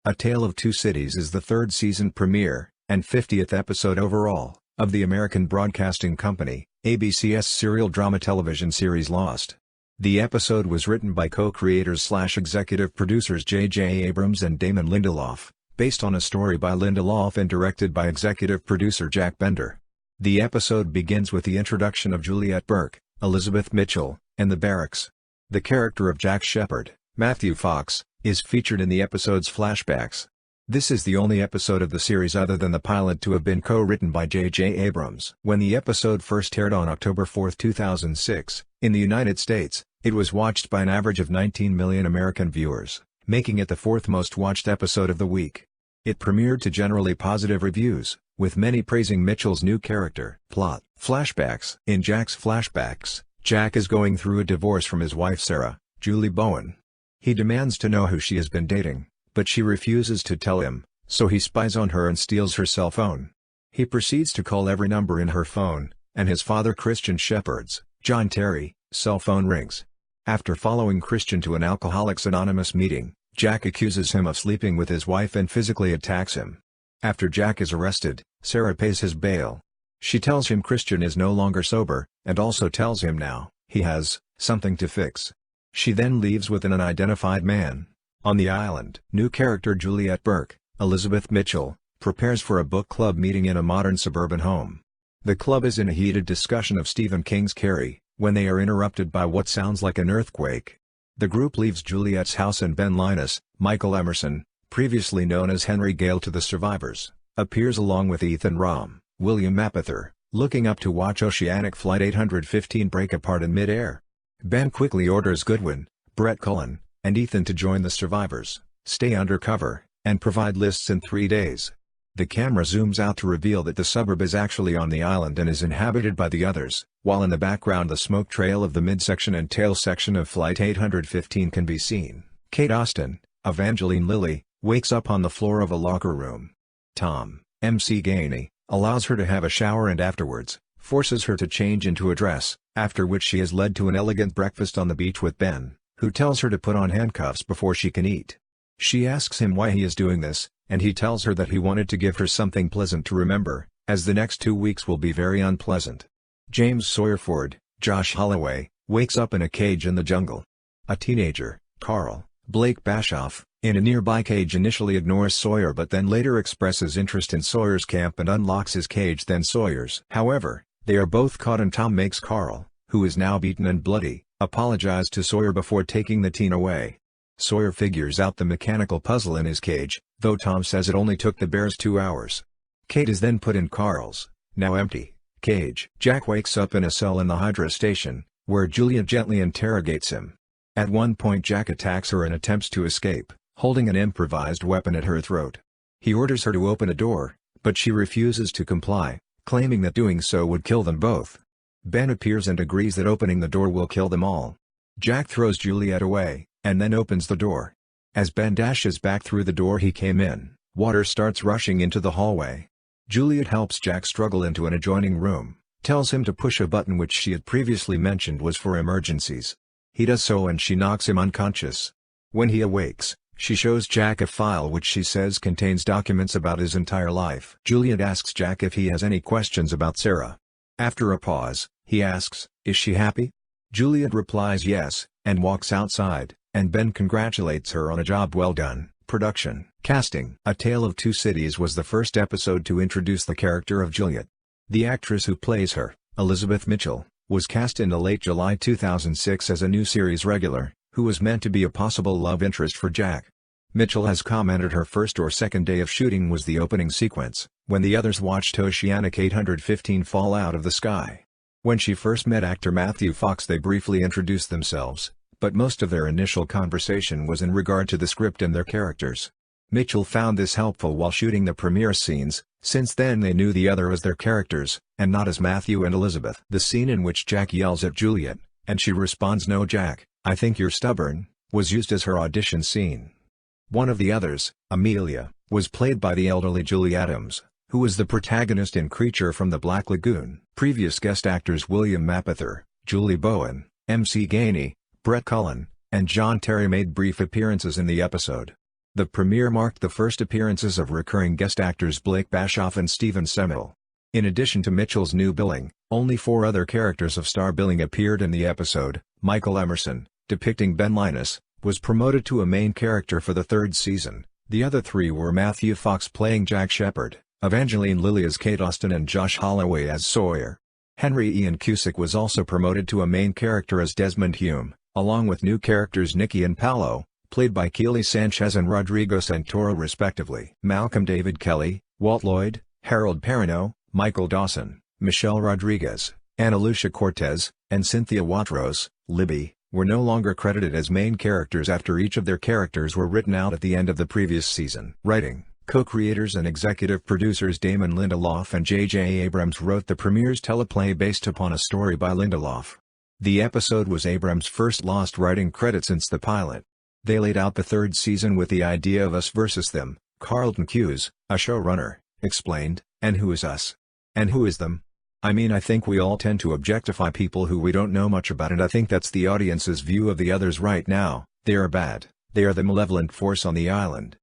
A Tale of Two Cities is the third season premiere, and 50th episode overall, of the American Broadcasting Company, ABC's serial drama television series Lost. The episode was written by co-creators/executive producers J.J. Abrams and Damon Lindelof, based on a story by Lindelof and directed by executive producer Jack Bender. The episode begins with the introduction of Juliet Burke, Elizabeth Mitchell, and the barracks. The character of Jack Shepherd, Matthew Fox, is featured in the episode's flashbacks. This is the only episode of the series other than the pilot to have been co-written by J.J. Abrams. When the episode first aired on October 4, 2006, in the United States, it was watched by an average of 19 million American viewers, making it the fourth most watched episode of the week. It premiered to generally positive reviews, with many praising Mitchell's new character. Plot: flashbacks. In Jack's flashbacks, Jack is going through a divorce from his wife Sarah, Julie Bowen. He demands to know who she has been dating, but she refuses to tell him, so he spies on her and steals her cell phone. He proceeds to call every number in her phone, and his father Christian Shepherd's, John Terry, cell phone rings. After following Christian to an Alcoholics Anonymous meeting, Jack accuses him of sleeping with his wife and physically attacks him. After Jack is arrested, Sarah pays his bail. She tells him Christian is no longer sober, and also tells him now he has something to fix. She then leaves with an unidentified man. On the island, new character Juliet Burke, Elizabeth Mitchell, prepares for a book club meeting in a modern suburban home. The club is in a heated discussion of Stephen King's Carrie, when they are interrupted by what sounds like an earthquake. The group leaves Juliet's house and Ben Linus, Michael Emerson, previously known as Henry Gale to the survivors, appears along with Ethan Rom, William Mapother, looking up to watch Oceanic Flight 815 break apart in mid-air. Ben quickly orders Goodwin, Brett Cullen, and Ethan to join the survivors, stay undercover, and provide lists in 3 days. The camera zooms out to reveal that the suburb is actually on the island and is inhabited by the others, while in the background the smoke trail of the midsection and tail section of Flight 815 can be seen. Kate Austen, Evangeline Lilly, wakes up on the floor of a locker room. Tom, MC Gainey, allows her to have a shower and afterwards, forces her to change into a dress, after which she is led to an elegant breakfast on the beach with Ben, who tells her to put on handcuffs before she can eat. She asks him why he is doing this, and he tells her that he wanted to give her something pleasant to remember, as the next 2 weeks will be very unpleasant. James Sawyerford, Josh Holloway, wakes up in a cage in the jungle. A teenager, Carl, Blake Bashoff, in a nearby cage initially ignores Sawyer but then later expresses interest in Sawyer's camp and unlocks his cage then Sawyer's. However, they are both caught and Tom makes Carl, who is now beaten and bloody, apologize to Sawyer before taking the teen away. Sawyer figures out the mechanical puzzle in his cage, though Tom says it only took the bears 2 hours. Kate is then put in Carl's, now empty, cage. Jack wakes up in a cell in the Hydra station, where Julia gently interrogates him. At one point Jack attacks her and attempts to escape, holding an improvised weapon at her throat. He orders her to open a door, but she refuses to comply, claiming that doing so would kill them both. Ben appears and agrees that opening the door will kill them all. Jack throws Juliet away, and then opens the door. As Ben dashes back through the door he came in, water starts rushing into the hallway. Juliet helps Jack struggle into an adjoining room, tells him to push a button which she had previously mentioned was for emergencies. He does so and she knocks him unconscious. When he awakes, she shows Jack a file which she says contains documents about his entire life. Juliet asks Jack if he has any questions about Sarah. After a pause, he asks, "Is she happy?" Juliet replies yes, and walks outside, and Ben congratulates her on a job well done. Production. Casting. A Tale of Two Cities was the first episode to introduce the character of Juliet. The actress who plays her, Elizabeth Mitchell, was cast in the late July 2006 as a new series regular, who was meant to be a possible love interest for Jack. Mitchell has commented her first or second day of shooting was the opening sequence, when the others watched Oceanic 815 fall out of the sky. When she first met actor Matthew Fox they briefly introduced themselves, but most of their initial conversation was in regard to the script and their characters. Mitchell found this helpful while shooting the premiere scenes, since then they knew the other as their characters, and not as Matthew and Elizabeth. The scene in which Jack yells at Juliet, and she responds "No Jack, I think you're stubborn," was used as her audition scene. One of the others, Amelia, was played by the elderly Julie Adams, who was the protagonist in Creature from the Black Lagoon. Previous guest actors William Mapother, Julie Bowen, MC Gainey, Brett Cullen, and John Terry made brief appearances in the episode. The premiere marked the first appearances of recurring guest actors Blake Bashoff and Stephen Semel. In addition to Mitchell's new billing, only 4 other characters of star billing appeared in the episode. Michael Emerson, depicting Ben Linus, was promoted to a main character for the 3rd season. The other 3 were Matthew Fox playing Jack Shepherd, Evangeline Lilly as Kate Austen and Josh Holloway as Sawyer. Henry Ian Cusick was also promoted to a main character as Desmond Hume, along with new characters Nikki and Paolo, played by Keely Sanchez and Rodrigo Santoro respectively. Malcolm David Kelly, Walt Lloyd, Harold Perrineau, Michael Dawson, Michelle Rodriguez, Ana Lucia Cortez, and Cynthia Watros, Libby, were no longer credited as main characters after each of their characters were written out at the end of the previous season. Writing, co-creators and executive producers Damon Lindelof and J.J. Abrams wrote the premiere's teleplay based upon a story by Lindelof. The episode was Abrams' first lost writing credit since the pilot. They laid out the 3rd season with the idea of us versus them. Carlton Cuse, a showrunner, explained, "And who is us? And who is them? I mean, I think we all tend to objectify people who we don't know much about, and I think that's the audience's view of the others right now. They are bad, they are the malevolent force on the island.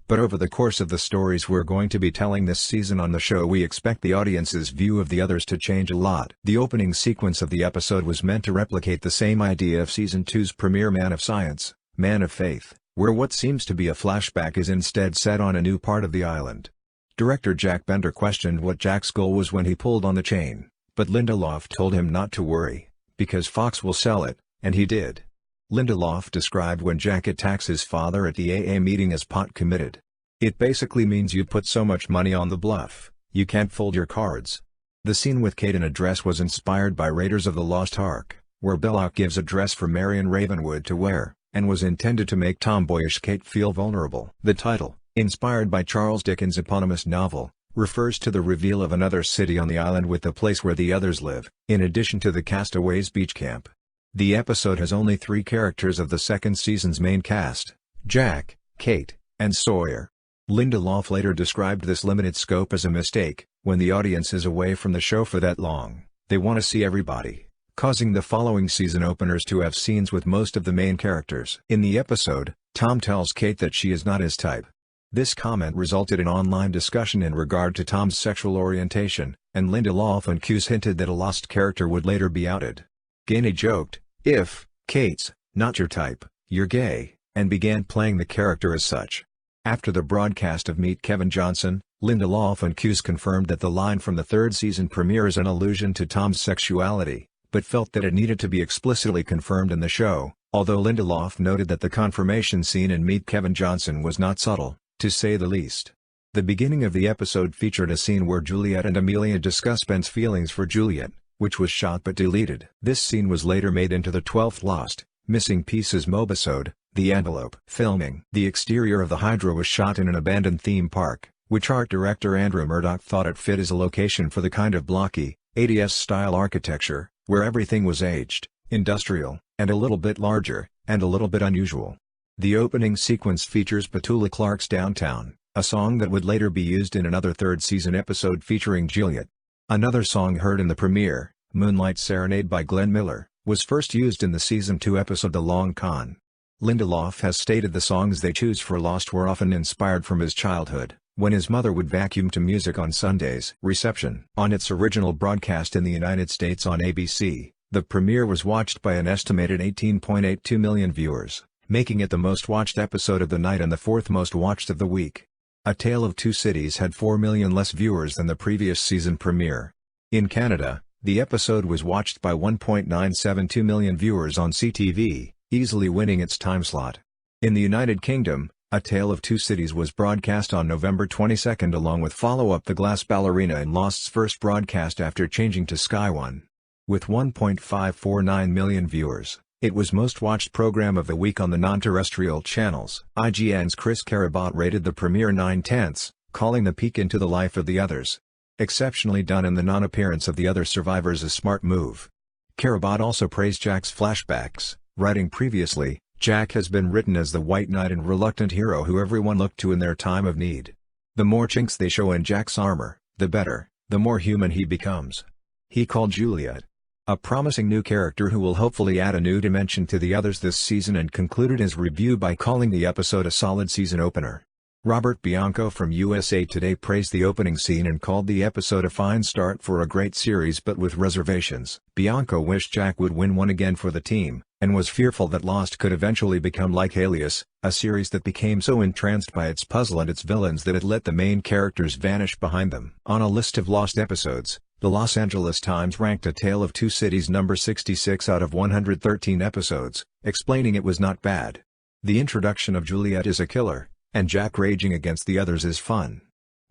But over the course of the stories we're going to be telling this season on the show, we expect the audience's view of the others to change a lot." The opening sequence of the episode was meant to replicate the same idea of Season 2's premiere Man of Science, Man of Faith, where what seems to be a flashback is instead set on a new part of the island. Director Jack Bender questioned what Jack's goal was when he pulled on the chain, but Lindelof told him not to worry, because Fox will sell it, and he did. Lindelof described when Jack attacks his father at the AA meeting as pot committed. "It basically means you put so much money on the bluff, you can't fold your cards." The scene with Kate in a dress was inspired by Raiders of the Lost Ark, where Belloc gives a dress for Marion Ravenwood to wear, and was intended to make tomboyish Kate feel vulnerable. The title, inspired by Charles Dickens' eponymous novel, refers to the reveal of another city on the island with the place where the others live, in addition to the castaways' beach camp. The episode has only 3 characters of the 2nd season's main cast: Jack, Kate, and Sawyer. Lindelof later described this limited scope as a mistake. When the audience is away from the show for that long, they want to see everybody, causing the following season openers to have scenes with most of the main characters. In the episode, Tom tells Kate that she is not his type. This comment resulted in online discussion in regard to Tom's sexual orientation, and Lindelof and Cuse hinted that a lost character would later be outed. Gainey joked, "If Kate's not your type, you're gay," and began playing the character as such. After the broadcast of Meet Kevin Johnson, Lindelof and Cuse confirmed that the line from the 3rd season premiere is an allusion to Tom's sexuality, but felt that it needed to be explicitly confirmed in the show, although Lindelof noted that the confirmation scene in Meet Kevin Johnson was not subtle, to say the least. The beginning of the episode featured a scene where Juliet and Amelia discuss Ben's feelings for Juliet, which was shot but deleted. This scene was later made into the 12th Lost, Missing Pieces mobisode, The Envelope. Filming. The exterior of the Hydra was shot in an abandoned theme park, which art director Andrew Murdoch thought it fit as a location for the kind of blocky, 80s-style architecture, where everything was aged, industrial, and a little bit larger, and a little bit unusual. The opening sequence features Petula Clark's Downtown, a song that would later be used in another 3rd season episode featuring Juliet. Another song heard in the premiere, Moonlight Serenade by Glenn Miller, was first used in the Season 2 episode The Long Con. Lindelof has stated the songs they choose for Lost were often inspired from his childhood, when his mother would vacuum to music on Sundays. Reception. On its original broadcast in the United States on ABC, the premiere was watched by an estimated 18.82 million viewers, making it the most watched episode of the night and the 4th most watched of the week. A Tale of Two Cities had 4 million less viewers than the previous season premiere. In Canada, the episode was watched by 1.972 million viewers on CTV, easily winning its time slot. In the United Kingdom, A Tale of Two Cities was broadcast on November 22 along with follow-up The Glass Ballerina in Lost's first broadcast after changing to Sky One. With 1.549 million viewers, it was most watched program of the week on the non-terrestrial channels. IGN's Chris Carabot rated the premiere 9/10, calling the peek into the life of the others exceptionally done and the non-appearance of the other survivors a smart move. Carabot also praised Jack's flashbacks, writing previously, "Jack has been written as the white knight and reluctant hero who everyone looked to in their time of need. The more chinks they show in Jack's armor, the better, the more human he becomes." He called Juliet a promising new character who will hopefully add a new dimension to the others this season, and concluded his review by calling the episode a solid season opener. Robert Bianco from USA Today praised the opening scene and called the episode a fine start for a great series but with reservations. Bianco wished Jack would win one again for the team, and was fearful that Lost could eventually become like Alias, a series that became so entranced by its puzzle and its villains that it let the main characters vanish behind them. On a list of Lost episodes, the Los Angeles Times ranked A Tale of Two Cities number 66 out of 113 episodes, explaining it was not bad. The introduction of Juliet is a killer, and Jack raging against the others is fun.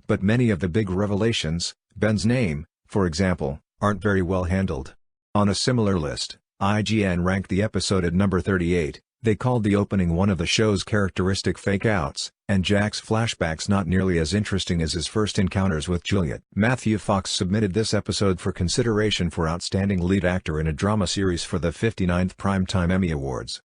But many of the big revelations, Ben's name, for example, aren't very well handled. On a similar list, IGN ranked the episode at number 38, they called the opening one of the show's characteristic fake-outs, and Jack's flashbacks not nearly as interesting as his first encounters with Juliet. Matthew Fox submitted this episode for consideration for Outstanding Lead Actor in a Drama Series for the 59th Primetime Emmy Awards.